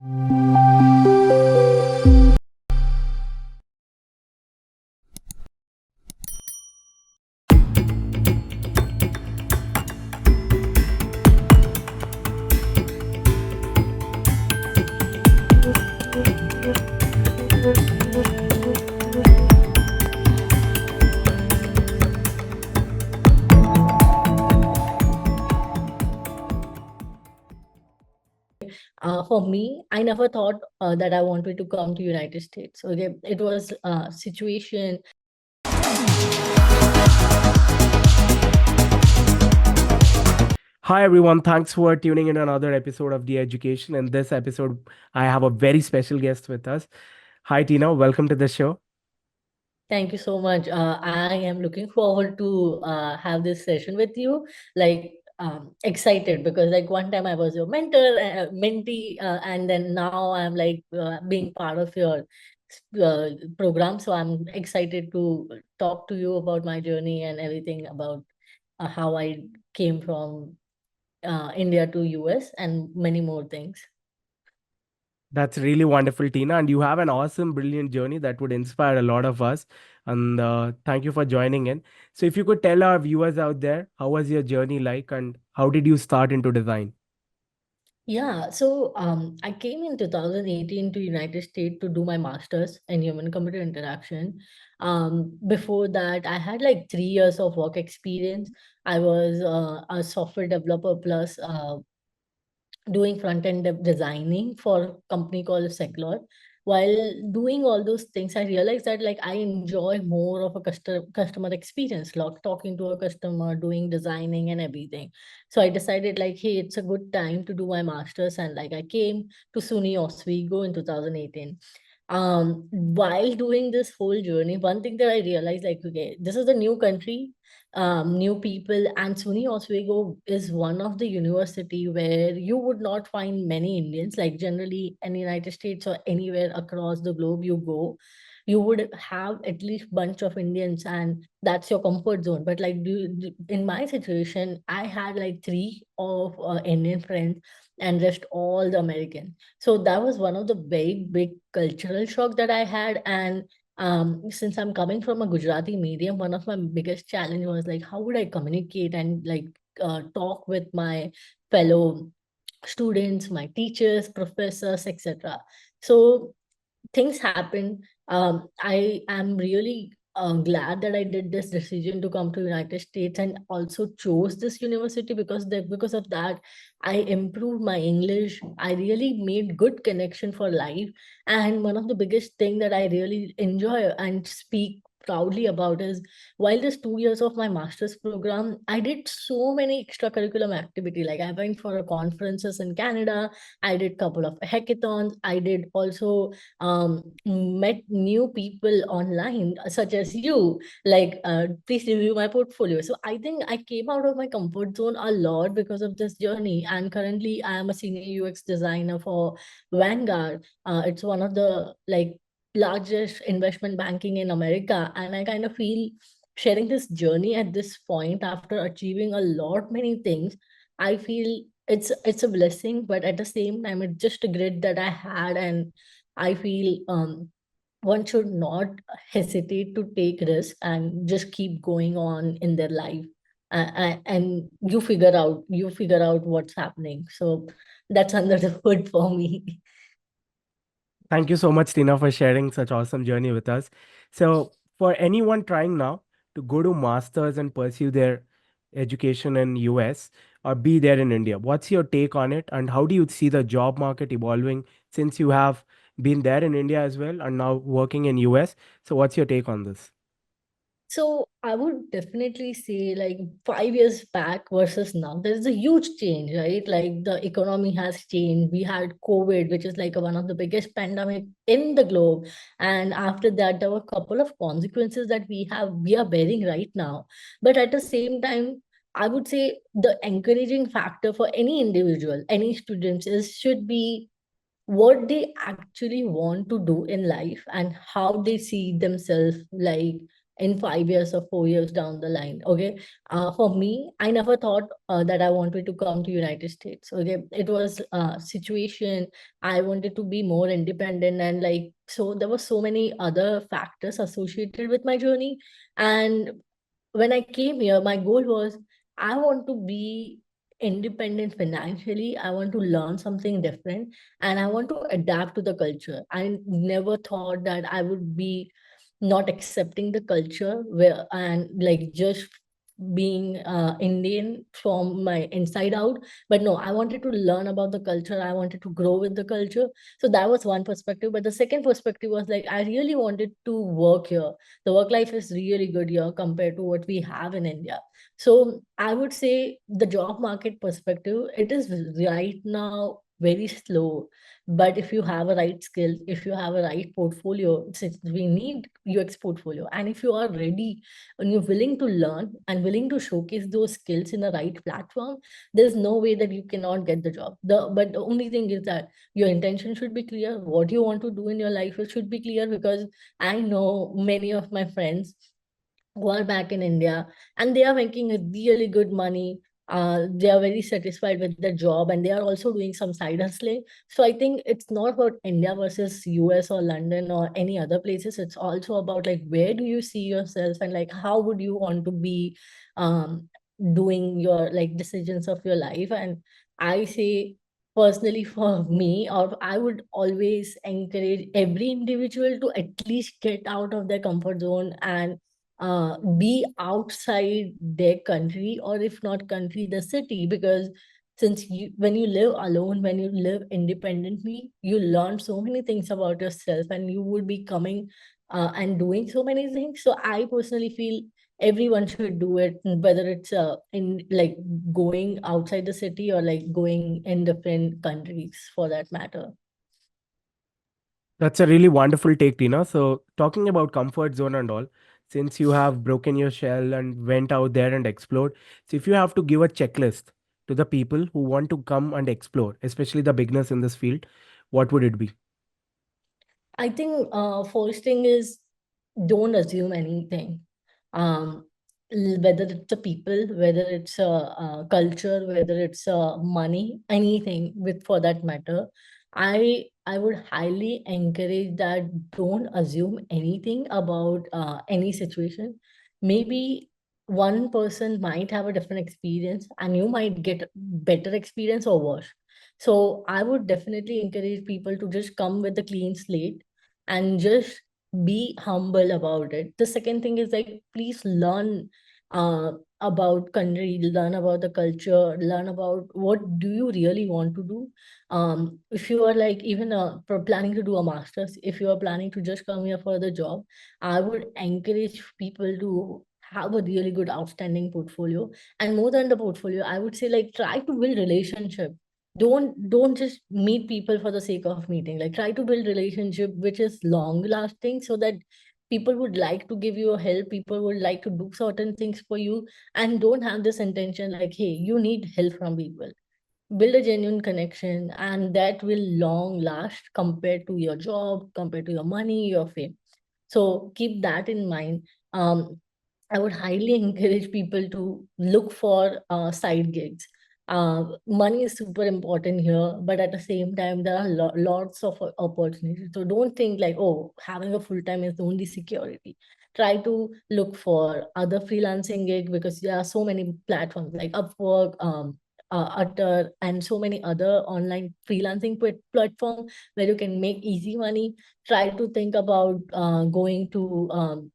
For me, I never thought that I wanted to come to United States. Okay, it was a situation. Hi everyone, thanks for tuning in another episode of The Education. In this episode, I have a very special guest with us. Hi Tina, welcome to the show. Thank you so much. I am looking forward to have this session with you. Like, excited because like one time I was your mentor, mentee, and then now I'm like being part of your uh, program. So I'm excited to talk to you about my journey and everything about how I came from India to US and many more things. That's really wonderful, Tina, and you have an awesome, brilliant journey that would inspire a lot of us. And thank you for joining in. So, if you could tell our viewers out there, how was your journey like, and how did you start into design? Yeah, so I came in 2018 to United States to do my master's in human computer interaction. Before that, I had like 3 years of work experience. I was a software developer plus doing front end designing for a company called Seclor. While doing all those things, I realized that like I enjoy more of a customer experience, like talking to a customer, doing designing and everything. So I decided like, hey, it's a good time to do my master's, and like I came to SUNY Oswego in 2018. While doing this whole journey, one thing that I realized, like, okay, this is a new country, new people, and SUNY Oswego is one of the university where you would not find many Indians. Like generally, in the United States or anywhere across the globe you go, you would have at least bunch of Indians, and that's your comfort zone. But like, in my situation, I had like three of Indian friends and rest all the American. So that was one of the very big cultural shock that I had. And since I'm coming from a Gujarati medium, one of my biggest challenge was like, how would I communicate and like talk with my fellow students, my teachers, professors, etc. So things happen. I am really glad that I did this decision to come to United States and also chose this university because of that I improved my English. I really made good connection for life, and one of the biggest thing that I really enjoy and speak proudly about is while this 2 years of my master's program, I did so many extracurriculum activity. Like I went for a conferences in Canada, I did couple of hackathons, I did also met new people online, such as you. Like, please review my portfolio. So I think I came out of my comfort zone a lot because of this journey. And currently, I am a senior UX designer for Vanguard. It's one of the like largest investment banking in America, and I kind of feel sharing this journey at this point after achieving a lot many things. I feel it's a blessing, but at the same time, it's just a grit that I had, and I feel one should not hesitate to take risk and just keep going on in their life. And you figure out what's happening. So that's under the hood for me. Thank you so much, Tina, for sharing such awesome journey with us. So, for anyone trying now to go to masters and pursue their education in US or be there in India, what's your take on it, and how do you see the job market evolving since you have been there in India as well and now working in US? So, what's your take on this? So I would definitely say like 5 years back versus now, there's a huge change, right? Like the economy has changed. We had COVID, which is like one of the biggest pandemic in the globe. And after that, there were a couple of consequences that we are bearing right now. But at the same time, I would say the encouraging factor for any individual, any students is should be what they actually want to do in life and how they see themselves like in 5 years or 4 years down the line. Okay. For me, I never thought that I wanted to come to United States. Okay. It was a situation. I wanted to be more independent, and like, so there were so many other factors associated with my journey. And when I came here, my goal was I want to be independent financially. I want to learn something different, and I want to adapt to the culture. I never thought that I would be not accepting the culture where and like just being Indian from my inside out. But no, I wanted to learn about the culture. I wanted to grow with the culture. So that was one perspective. But the second perspective was like I really wanted to work here. The work life is really good here compared to what we have in India. So I would say the job market perspective, it is right now very slow. But if you have a right skill, if you have a right portfolio, since we need UX portfolio, and if you are ready and you're willing to learn and willing to showcase those skills in the right platform, there's no way that you cannot get the job. But the only thing is that your intention should be clear. What you want to do in your life, it should be clear, because I know many of my friends who are back in India and they are making a really good money. They are very satisfied with their job, and they are also doing some side hustling. So I think it's not about India versus US or London or any other places. It's also about like where do you see yourself, and like how would you want to be um, doing your like decisions of your life. And I say personally for me, or I would always encourage every individual to at least get out of their comfort zone and be outside their country, or if not country, the city. Because since you, when you live alone, when you live independently, you learn so many things about yourself, and you would be coming and doing so many things. So I personally feel everyone should do it, whether it's in like going outside the city or like going in different countries for that matter. That's a really wonderful take, Tina. So, talking about comfort zone and all, since you have broken your shell and went out there and explored, so if you have to give a checklist to the people who want to come and explore, especially the beginners in this field, what would it be? I think first thing is don't assume anything. Um, Whether it's a people, whether it's a culture, whether it's money, anything with for that matter. I would highly encourage that don't assume anything about any situation. Maybe one person might have a different experience, and you might get better experience or worse. So I would definitely encourage people to just come with a clean slate and just be humble about it. The second thing is like please learn uh, about country, learn about the culture, learn about what do you really want to do. If you are like even planning to do a master's, if you are planning to just come here for the job, I would encourage people to have a really good outstanding portfolio. And more than the portfolio, I would say like try to build relationship. Don't just meet people for the sake of meeting. Like try to build relationship which is long lasting, so that people would like to give you a help, people would like to do certain things for you. And don't have this intention like hey, you need help from people. Build a genuine connection, and that will long last compared to your job, compared to your money, your fame. So keep that in mind. I would highly encourage people to look for side gigs. Money is super important here, but at the same time, there are lots of opportunities. So don't think like, oh, having a full time is the only security. Try to look for other freelancing gig, because there are so many platforms like Upwork, Utter, and so many other online freelancing platform where you can make easy money. Try to think about going to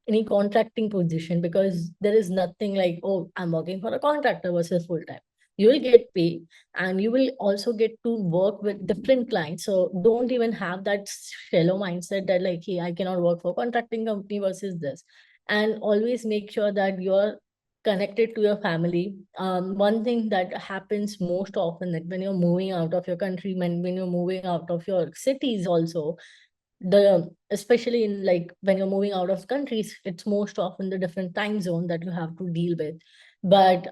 any contracting position, because there is nothing like, oh, I'm working for a contractor versus full time. You will get paid, and you will also get to work with different clients. So don't even have that shallow mindset that like, hey, I cannot work for contracting company versus this. And always make sure that you're connected to your family. One thing that happens most often, that when you're moving out of your country, when you're moving out of your cities also, the especially in like when you're moving out of countries, it's most often the different time zone that you have to deal with. But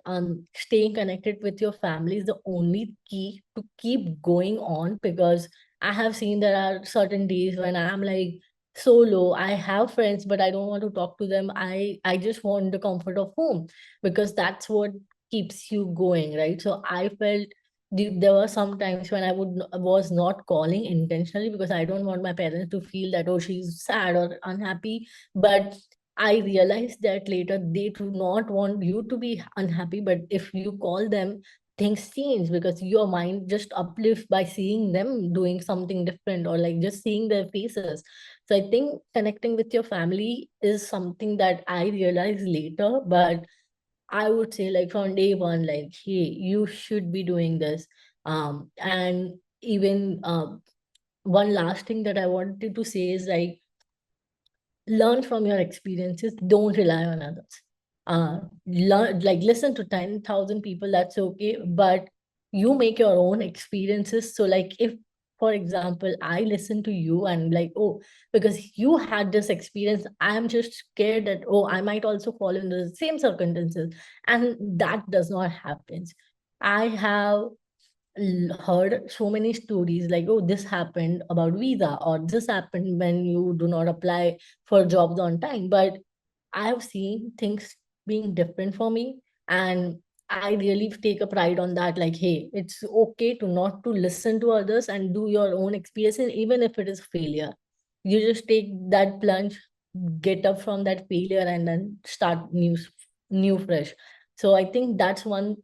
staying connected with your family is the only key to keep going on, because I have seen there are certain days when I'm like solo. I have friends, but I don't want to talk to them. I just want the comfort of home, because that's what keeps you going, right? So I felt there were some times when was not calling intentionally, because I don't want my parents to feel that, oh, she's sad or unhappy. But I realized that later, they do not want you to be unhappy, but if you call them, things change, because your mind just uplifts by seeing them doing something different, or like just seeing their faces. So I think connecting with your family is something that I realized later, but I would say, like, from day one, like, hey, you should be doing this. And even one last thing that I wanted to say is, like, learn from your experiences, don't rely on others. Learn, like, listen to 10,000 people, that's okay, but you make your own experiences. So, like, if, for example, I listen to you and, like, oh, because you had this experience, I'm just scared that, oh, I might also fall in the same circumstances, and that does not happen. I have heard so many stories, like, oh, this happened about visa, or this happened when you do not apply for jobs on time. But I have seen things being different for me, and I really take a pride on that. Like, hey, it's okay to not to listen to others and do your own experience, and even if it is failure, you just take that plunge, get up from that failure, and then start new fresh. So I think that's one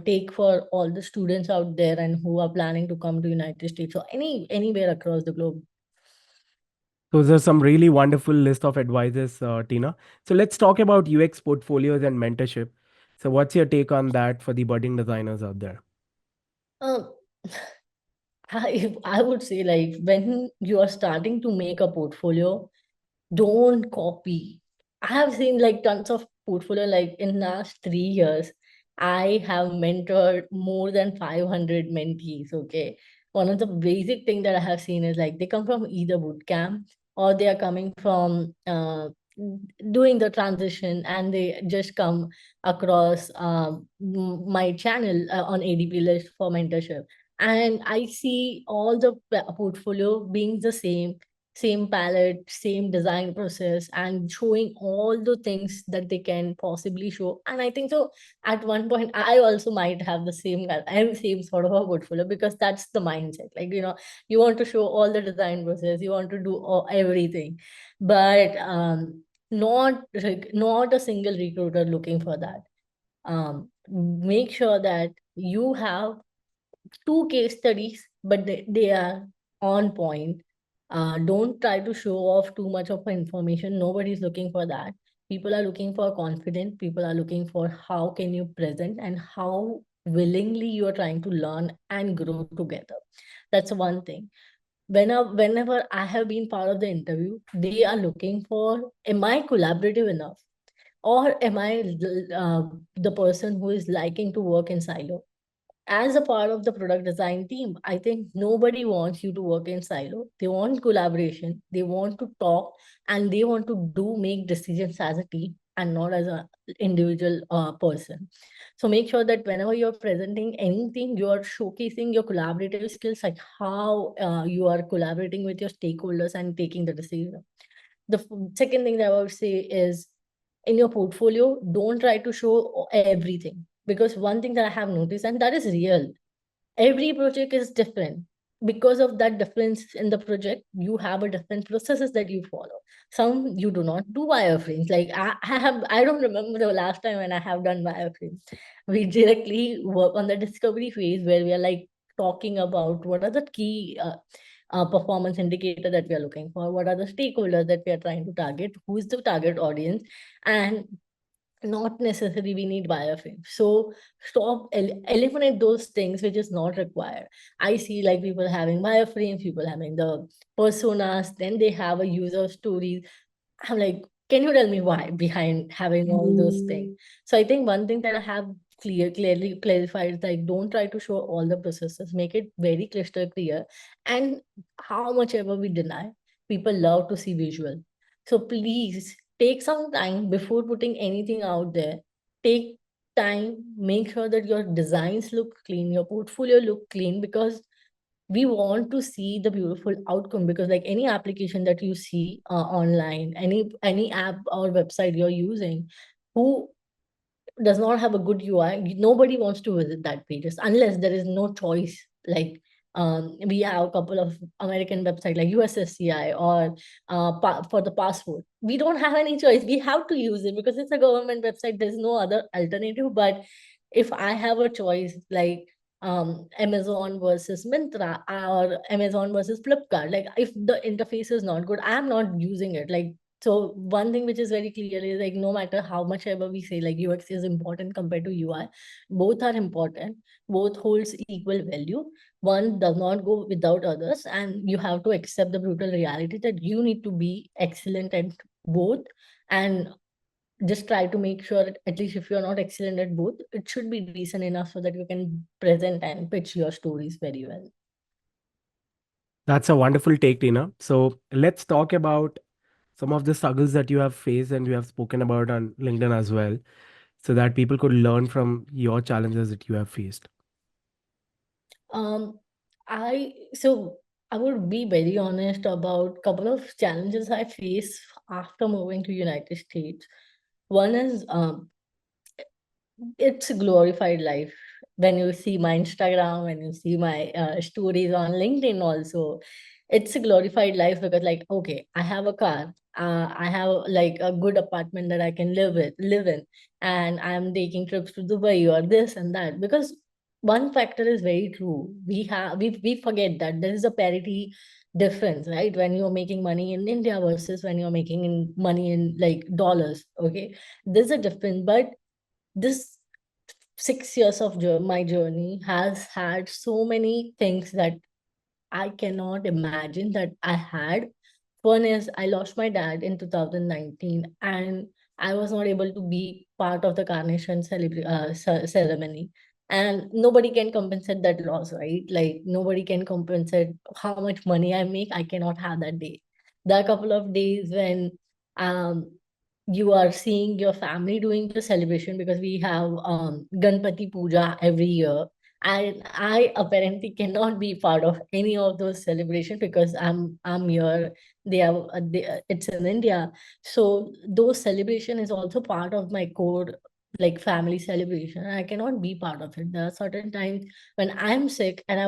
take for all the students out there and who are planning to come to United States or anywhere across the globe. Those are some really wonderful list of advices, Tina. So let's talk about UX portfolios and mentorship. So what's your take on that for the budding designers out there? Um, I would say, like, when you are starting to make a portfolio, don't copy. I have seen, like, tons of portfolio, like, in last 3 years. I have mentored more than 500 mentees. Okay. One of the basic thing that I have seen is, like, they come from either boot camp, or they are coming from doing the transition, and they just come across my channel on ADP list for mentorship. And I see all the portfolio being the same palette, same design process, and showing all the things that they can possibly show. And I think so. At one point, I also might have the same sort of a portfolio, because that's the mindset. Like, you want to show all the design process, you want to do everything, but not a single recruiter looking for that. Make sure that you have two case studies, but they are on point. Don't try to show off too much of information. Nobody's looking for that. People are looking for confidence. People are looking for how can you present and how willingly you are trying to learn and grow together. That's one thing. Whenever I have been part of the interview, they are looking for, am I collaborative enough? Or am I the person who is liking to work in silo? As a part of the product design team, I think nobody wants you to work in silo. They want collaboration. They want to talk, and they want to do make decisions as a team and not as an individual person. So make sure that whenever you're presenting anything, you're showcasing your collaborative skills, like how you are collaborating with your stakeholders and taking the decision. Second thing that I would say is, in your portfolio, don't try to show everything, because one thing that I have noticed, and that is real, every project is different. Because of that difference in the project, you have a different processes that you follow. Some you do not do wireframes. Like, I don't remember the last time when I have done wireframes. We directly work on the discovery phase, where we are, like, talking about what are the key performance indicator that we are looking for, what are the stakeholders that we are trying to target, who is the target audience, and not necessarily we need wireframe. So stop, eliminate those things which is not required. I see, like, people having wireframes, people having the personas, then they have a user stories. I'm like, can you tell me why behind having all those things? So I think one thing that I have clearly clarified is, like, don't try to show all the processes, make it very crystal clear. And how much ever we deny, people love to see visual. So please take some time before putting anything out there. Take time, make sure that your designs look clean, your portfolio look clean, because we want to see the beautiful outcome, because like any application that you see online, any app or website you're using, who does not have a good UI, nobody wants to visit that pages unless there is no choice. Like we have a couple of American websites like USSCI or for the passport. We don't have any choice. We have to use it because it's a government website. There's no other alternative. But if I have a choice, like Amazon versus Mintra or Amazon versus Flipkart, like if the interface is not good, I'm not using it. Like so one thing which is very clear is like no matter how much ever we say like UX is important compared to UI, both are important, both holds equal value. One does not go without others, and you have to accept the brutal reality that you need to be excellent at both, and just try to make sure that at least if you're not excellent at both, it should be decent enough so that you can present and pitch your stories very well. That's a wonderful take, Tina. So let's talk about some of the struggles that you have faced and you have spoken about on LinkedIn as well, so that people could learn from your challenges that you have faced. Um, I would be very honest about couple of challenges I face after moving to United States. One is it's a glorified life. When you see my Instagram, when you see my stories on LinkedIn also, it's a glorified life because like, okay, I have a car, I have like a good apartment that I can live in, and I'm taking trips to Dubai or this and that. Because one factor is very true. We forget that there is a parity difference, right? When you're making money in India versus when you're making money in like dollars. Okay. There's a difference, but this 6 years of my journey has had so many things that I cannot imagine that I had. One is I lost my dad in 2019, and I was not able to be part of the carnation ceremony. And nobody can compensate that loss, right? Like nobody can compensate how much money I make. I cannot have that day. There are a couple of days when um, you are seeing your family doing the celebration because we have Ganpati Puja every year, and I apparently cannot be part of any of those celebrations because I'm here. It's in India, so those celebration is also part of my core like family celebration. I cannot be part of it. There are certain times when I'm sick and I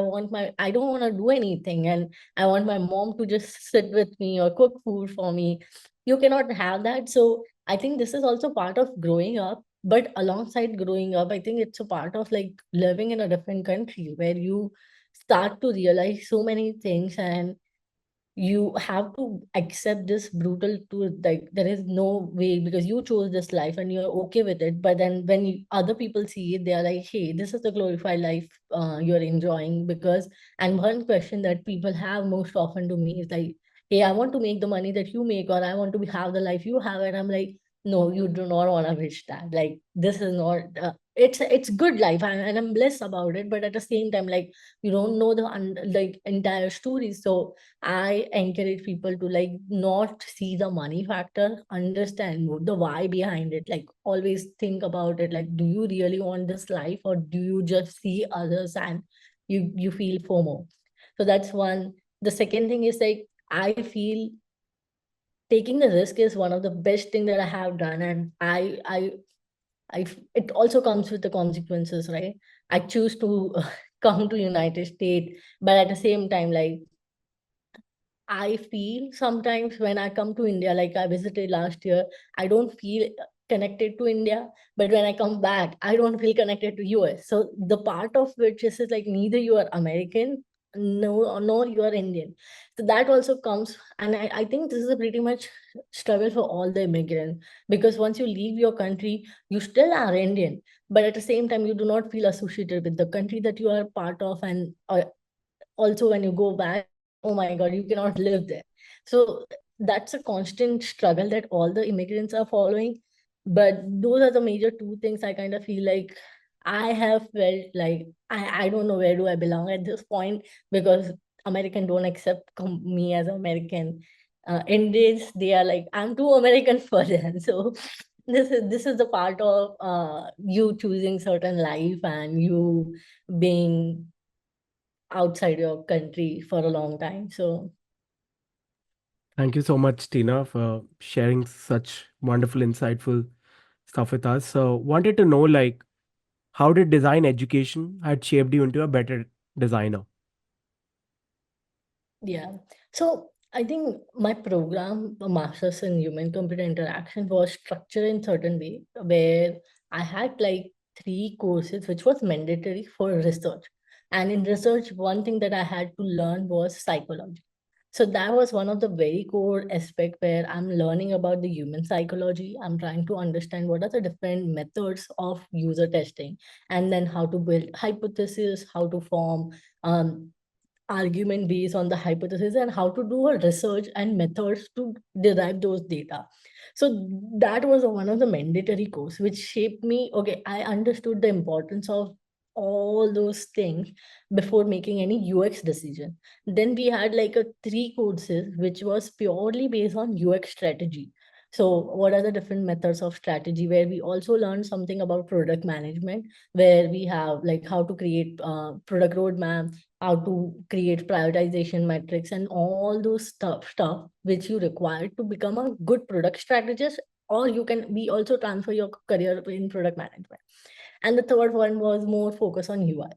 don't want to do anything, and I want my mom to just sit with me or cook food for me. You cannot have that. So I think this is also part of growing up, but alongside growing up, I think it's a part of like living in a different country where you start to realize so many things, and you have to accept this brutal truth, like there is no way because you chose this life and you're okay with it. But then when other people see it, they are like, hey, this is the glorified life you're enjoying. Because and one question that people have most often to me is like, hey, I want to make the money that you make, or I want to have the life you have. And I'm like, no, you do not want to reach that. Like this is not it's good life, and I'm blessed about it, but at the same time, like you don't know the like entire story. So I encourage people to like not see the money factor, understand the why behind it. Like always think about it. Like, do you really want this life, or do you just see others and you feel FOMO? So that's one. The second thing is like I feel taking the risk is one of the best thing that I have done, and it also comes with the consequences, right? I choose to come to United States, but at the same time, like I feel sometimes when I come to India, like I visited last year, I don't feel connected to India. But when I come back, I don't feel connected to US. So the part of which is like neither you are American, no, nor you are Indian. So that also comes, and I think this is a pretty much struggle for all the immigrants, because once you leave your country, you still are Indian, but at the same time, you do not feel associated with the country that you are part of, and also when you go back, you're like, oh my god, you cannot live there. So that's a constant struggle that all the immigrants are following. But those are the major two things I kind of feel like I have felt like I don't know where do I belong at this point, because American don't accept me as American. Indians, they are like, I'm too American for them. So this is the part of you choosing certain life and you being outside your country for a long time. So Thank you so much, Tina, for sharing such wonderful, insightful stuff with us. So, wanted to know, like, how did design education had shaped you into a better designer? yeah. So I think my program, a Masters in Human Computer Interaction, was structured in certain way where I had like three courses which was mandatory for research. And in research, one thing that I had to learn was psychology. So that was one of the very core aspect where I'm learning about the human psychology. I'm trying to understand what are the different methods of user testing, and then how to build hypothesis, how to form um, argument based on the hypothesis, and how to do a research and methods to derive those data. So that was one of the mandatory course which shaped me. Okay, I understood the importance of all those things before making any UX decision. Then we had like a three courses which was purely based on UX strategy. So what are the different methods of strategy, where we also learned something about product management, where we have like how to create product roadmap, how to create prioritization metrics, and all those stuff which you require to become a good product strategist, or you can be also transfer your career in product management. And the third one was more focus on UI.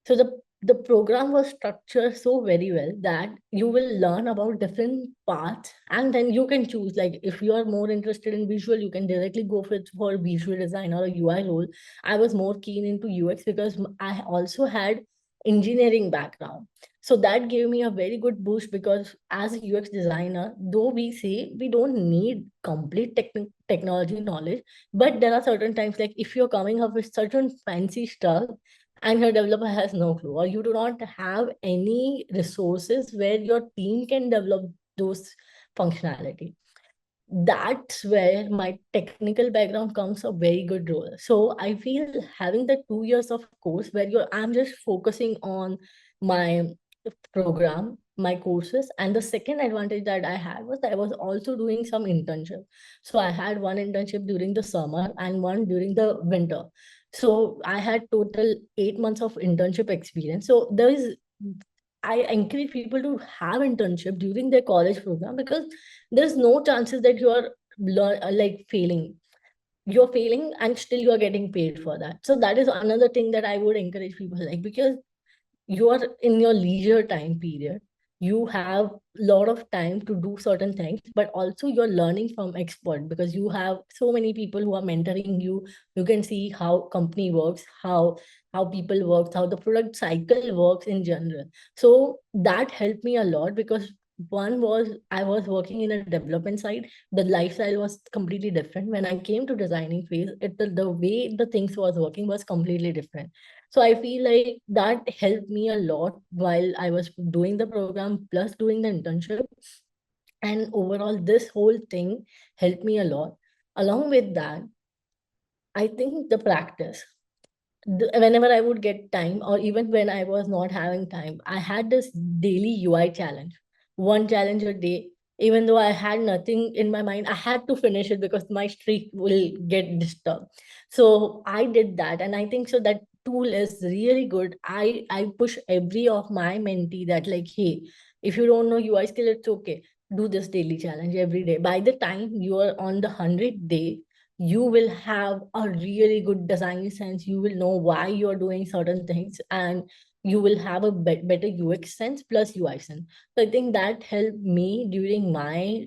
So the program was structured so very well that you will learn about different parts, and then you can choose, like if you are more interested in visual, you can directly go for visual design or a UI role. I was more keen into UX because I also had engineering background. So that gave me a very good boost, because as a UX designer, though we say we don't need complete technology knowledge, but there are certain times, like if you're coming up with certain fancy stuff and your developer has no clue, or you do not have any resources where your team can develop those functionality, that's where my technical background comes a very good role. So I feel having the 2 years of course where I'm just focusing on my program, my courses, and the second advantage that I had was I was also doing some internship. So I had one internship during the summer and one during the winter. So I had total 8 months of internship experience. So there is, I encourage people to have internship during their college program, because there's no chances that you are like failing. You're failing and still you are getting paid for that. So that is another thing that I would encourage people, like, because you are in your leisure time period, you have a lot of time to do certain things, but also you're learning from expert, because you have so many people who are mentoring you. You can see how company works, how people work, how the product cycle works in general. So that helped me a lot, because one was I was working in a development side. The lifestyle was completely different. When I came to designing phase, the way the things was working was completely different. So I feel like that helped me a lot while I was doing the program plus doing the internship. And overall, this whole thing helped me a lot. Along with that, I think the practice, whenever I would get time, or even when I was not having time, I had this daily UI challenge, one challenge a day. Even though I had nothing in my mind, I had to finish it because my streak will get disturbed. So I did that, and I think so that tool is really good. I push every of my mentee that, like, hey, if you don't know UI skill, it's okay. Do this daily challenge every day. By the time you are on the 100th day, you will have a really good design sense. You will know why you're doing certain things, and you will have a better UX sense plus UI sense. So I think that helped me during my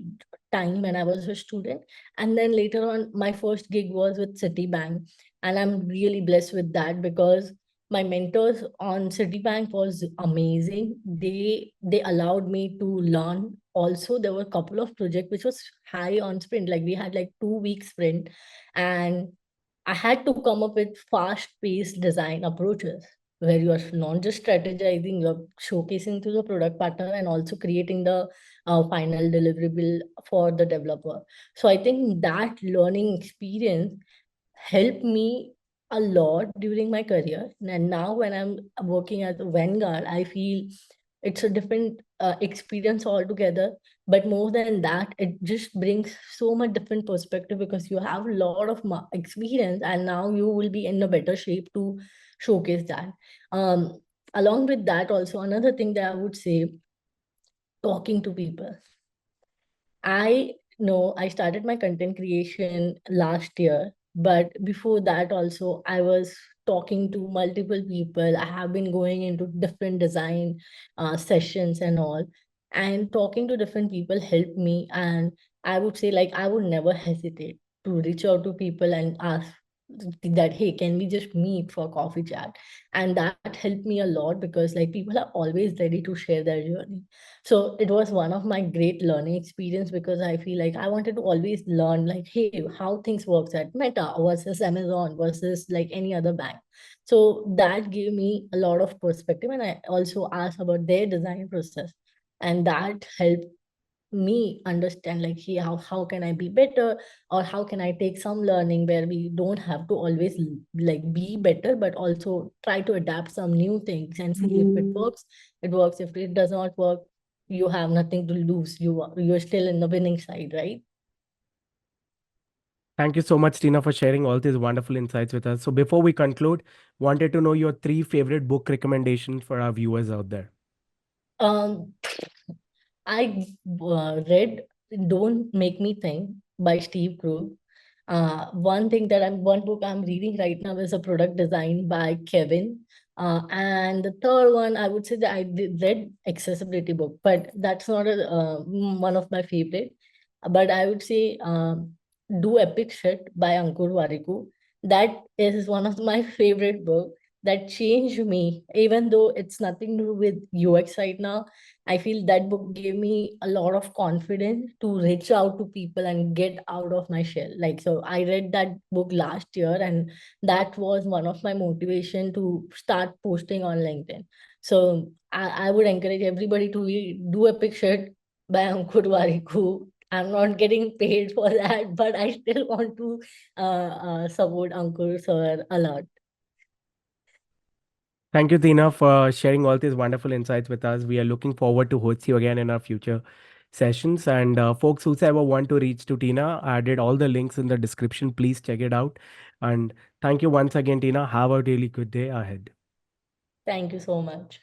time when I was a student. And then later on, my first gig was with Citibank, and I'm really blessed with that, because my mentors on Citibank was amazing. They allowed me to learn. Also, there were a couple of projects which was high on sprint. Like we had like 2 week sprint, and I had to come up with fast-paced design approaches where you are not just strategizing, you're showcasing to the product partner and also creating the final deliverable for the developer. So I think that learning experience helped me a lot during my career. And now when I'm working at Vanguard, I feel it's a different experience altogether. But more than that, it just brings so much different perspective, because you have a lot of experience, and now you will be in a better shape to showcase that. Um, Along with that, also another thing that I would say, talking to people. I know I started my content creation last year, but before that also I was talking to multiple people. I have been going into different design sessions and all, and talking to different people helped me. And I would say like I would never hesitate to reach out to people and ask that, hey, can we just meet for coffee chat? And that helped me a lot because like people are always ready to share their journey. So it was one of my great learning experience because I feel like I wanted to always learn like, hey, how things works at Meta versus Amazon versus like any other bank. So that gave me a lot of perspective, and I also asked about their design process, and that helped me understand like, hey, how can I be better, or how can I take some learning where we don't have to always like be better, but also try to adapt some new things and see if it works, it works. If it does not work, you have nothing to lose. You're still in the winning side, right? Thank you so much, Tina, for sharing all these wonderful insights with us. So before we conclude, wanted to know your three favorite book recommendations for our viewers out there. um I read Don't Make Me Think by Steve Krug. One book I'm reading right now is a product design by Kevin. And the third one, I would say that read accessibility book, but that's not one of my favorite. But I would say Do Epic Shit by Ankur Wariku. That is one of my favorite book that changed me, even though it's nothing to do with UX right now. I feel that book gave me a lot of confidence to reach out to people and get out of my shell. Like, so I read that book last year, and that was one of my motivation to start posting on LinkedIn. So I would encourage everybody to read Do Epic Shit by Ankur Wariku. I'm not getting paid for that, but I still want to support Ankur sir a lot. Thank you, Tina, for sharing all these wonderful insights with us. We are looking forward to host you again in our future sessions. And folks, whoever want to reach to Tina, I added all the links in the description. Please check it out. And thank you once again, Tina. Have a really good day ahead. Thank you so much.